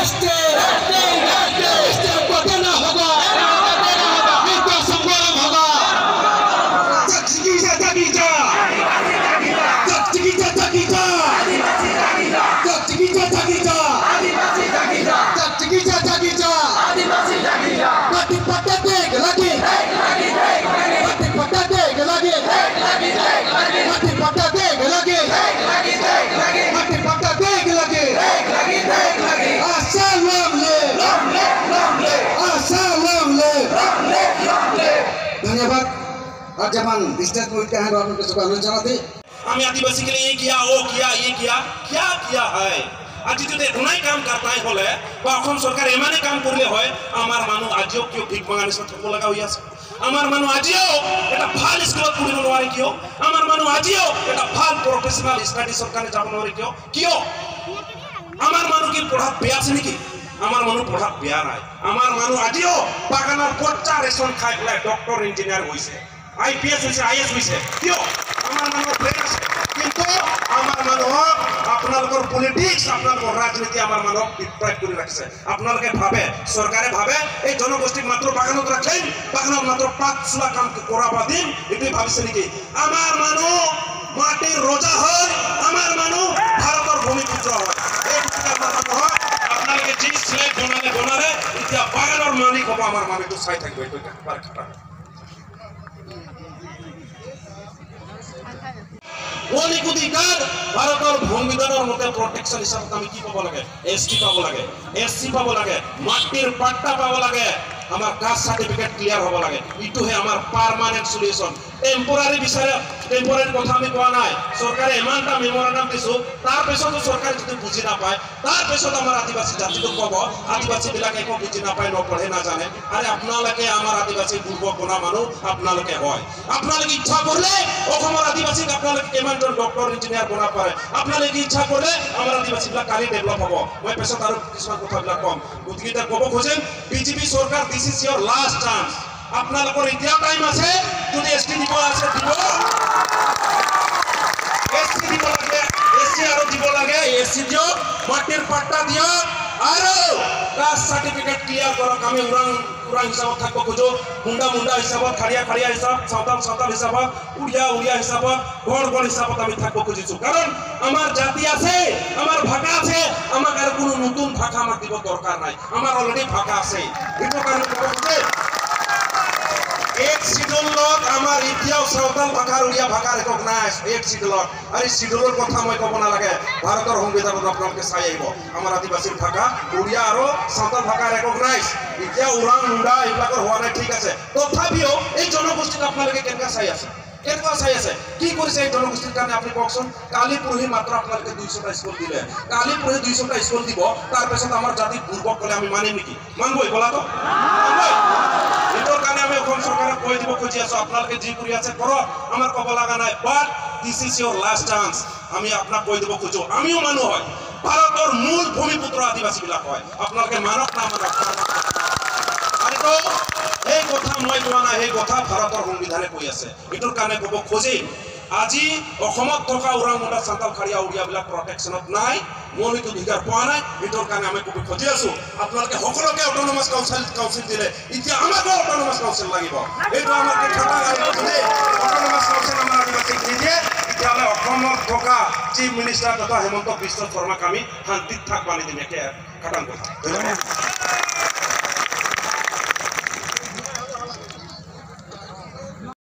रास्ते को देना होगा, इनका संग्राम होगा। धन्यवाद। और जब डिस्टेंस में उठते हैं तो आपको सबको अनुरोध जाना थी हमें आदिवासी के लिए ये किया, वो किया, ये किया, क्या किया है? आज जो इतना काम करता है बोले বা सरकार एमाने काम करले হয় আমার মানুষ আজিও কিও ভিক ভাঙা নিচিনা থাকিব লগা হৈ আছে। আমার মানুষ আজিও এটা ভাল স্কুলত পঢ়িব নোৱাৰে কিয়? আমাৰ মানুষ আজিও এটা ভাল প্ৰফেশনাল স্টাডিজৰ কাৰণে যাব নোৱাৰে কিয়? কিয়? আমাৰ মানুষ কি পঢ়াত বেয়া আছে নেকি? আমাৰ মানুষ পঢ়াত বেয়া নাই। আমাৰ মানুষ আজিও বাগানৰ পচ্চা ৰেচন খাই পেলাই ডক্টৰ ইঞ্জিনিয়াৰ হৈছে, IPS হৈছে, IS হৈছে। কিয়? আমার মানুষ ব্রেন আছে। কিন্তু আমার মানুষ আপনাদের পলিটিক্স, আপনাদের রাজনীতি আমার মানব বিপ্লব করে রাখছে। আপনাদের ভাবে সরকারে ভাবে এই জনগোষ্ঠীক মাত্র বাগানত রাখলেন, বাগানত মাত্র 5 চুলা কাম করাবা দিন, এটাই ভাবিছে নাকি? আমার মানুষ মাটির রোজা হয়, আমার মানুষ ভারতের ভূমিপুত্র হয়। এই আমার মানুষ আপনাদের যে স্লেভ বনালে এতিয়া বাগানের মালিক হব আমার মানুষ, তো চাই থাকবে। এটা একবার খাটা মৌলিক অধিকার ভারতের সংবিধানের মতে প্রটেকশন হিসাবে আমি কি পাব লাগে? ST পাব লাগে, SC পাব লাগে, মাটির পাট্টা পাব লাগে, আমার কাস্ট সার্টিফিকেট ক্লিয়ার হব লাগে। ইটোহে আমার পার্মানেন্ট সলিউশন। টেম্পোরারি বিচারে টেম্পোরারি কথা আমি কোৱা নাই। সরকারে এমানটা মেমোরান্ডাম দিছো, তার পিছতো সরকার যদি বুঝি না পায়, তার পিছত আমার আদিবাসী জাতিটো কব আদিবাসী বিলাকে একো বুঝি না পায়, নপঢ়ে না জানে। আরে আপনালোকে আমার আদিবাসী পূর্ব কোনা মানুষ আপনালোকে হয়। আপনালোকে ইচ্ছা করলে অসমৰ আদিবাসীক আপনালোকে কেইমানজন ডক্টৰ ইঞ্জিনিয়াৰ বনাব পাৰে। আপনালোকে ইচ্ছা কৰলে আমাৰ আদিবাসী বিলাক কালি ডেভেলপ হব। মই পিছত আৰু কিছুমান কথাবিলাক কম। গতিকে এটা কব খোজেন বিজেপি সরকার, this is your last chance. আপনাদের এতিয়াও টাইম আছে, যদি ST দিব আছে দিব, SC দিব লাগে, SC আৰু দিব লাগে, SC দিও, মাটিৰ পাট্টা দিও, আৰু কাস্ট সাৰ্টিফিকেট ক্লিয়াৰ কৰক। আমি উৰাং হিসাবত থাকব খোজো, মুন্ডা হিসাবত, খাৰিয়া হিসাব, সাঁওতাল হিসাবত, উড়িয়া হিসাবত, গড় হিসাবত আমি থাকব খুঁজিছো। কারণ আমার জাতি আছে, আমার ভাষা আছে, আমাক আর কোনো নতুন ভাষা আমাক দিব দরকার নাই। আমার অলরেডি ভাষা আছে। এইটো কাৰণে ক'ব খোজে এক শিডিউলত আমার এতিয়াও সাঁওতাল ভাষা, উড়িয়া ভাষা রেকগনাইজ এক শিডিউলত। আর এই শিডিউলৰ কথা মই ক'ব নালাগে, ভাৰতেৰ সংবিধানত আপোনালোকে চাই আহিব আমাৰ আদিবাসীৰ ভাষা, উড়িয়া আৰু সাঁওতাল ভাষা ৰেকগনাইজ। এতিয়া উৰাং মুন্ডা এইবিলাকৰ হোৱা নাই, ঠিক আছে। তথাপিও এই জনগোষ্ঠীক আপোনালোকে কেনেকৈ চাই আছে? কেনেকুৱা চাই আছে? কি কৰিছে এই জনগোষ্ঠীৰ কাৰণে আপুনি কওকচোন। কালি পৰহি মাত্ৰ আপোনালোকে 200টা স্কুল দিলে, কালি পৰহি 200টা স্কুল দিব, তাৰপিছত আমাৰ জাতিক দুৰ্বল ক'লে আমি মানিম নেকি? মানবই বলাটো? মানবই? এইটোৰ কাৰণে আমি অসম চৰকাৰক কৈ দিব খুজি আছো, আপোনালোকে যি কৰি আছে কৰক, আমাৰ ক'ব লগা নাই। But this is your last chance. আমি আপোনাক কৈ দিব খোজো, আমিও মানুহ হয়, ভাৰতৰ মূল ভূমিপুত্ৰ আদিবাসী বিলাক হয়। আপোনালোকে মানক না মানক, এই কথা মই কোৱা নাই, এই কথা ভাৰতৰ সংবিধানে কৈ আছে। এইটোৰ কাৰণে ক'ব খোজে আজি অসমত থকা উৰাং মুণ্ডা, সাঁওতাল, খাৰিয়া, উড়িয়াবিলাক প্ৰটেকশ্যনত নাই, মৌলিক অধিকাৰ পোৱা নাই। এইটোৰ কাৰণে আমি ক'ব খুজি আছো আপোনালোকে সকলোকে অট'নমাছ কাউন্সিল দিলে, এতিয়া আমাকো অট'নমাছ কাউন্সিল লাগিব। এইটো আমাক খাটা অট'নমাছ কাউন্সিল আমাৰ আদিবাসীক নিদিয়ে, তেতিয়াহ'লে অসমত থকা চিফ মিনিষ্টাৰ তথা হেমন্ত বিশ্ব শৰ্মাক আমি শান্তিত থাকবা নিদিম। একে খাটাং কথা। ধন্যবাদ।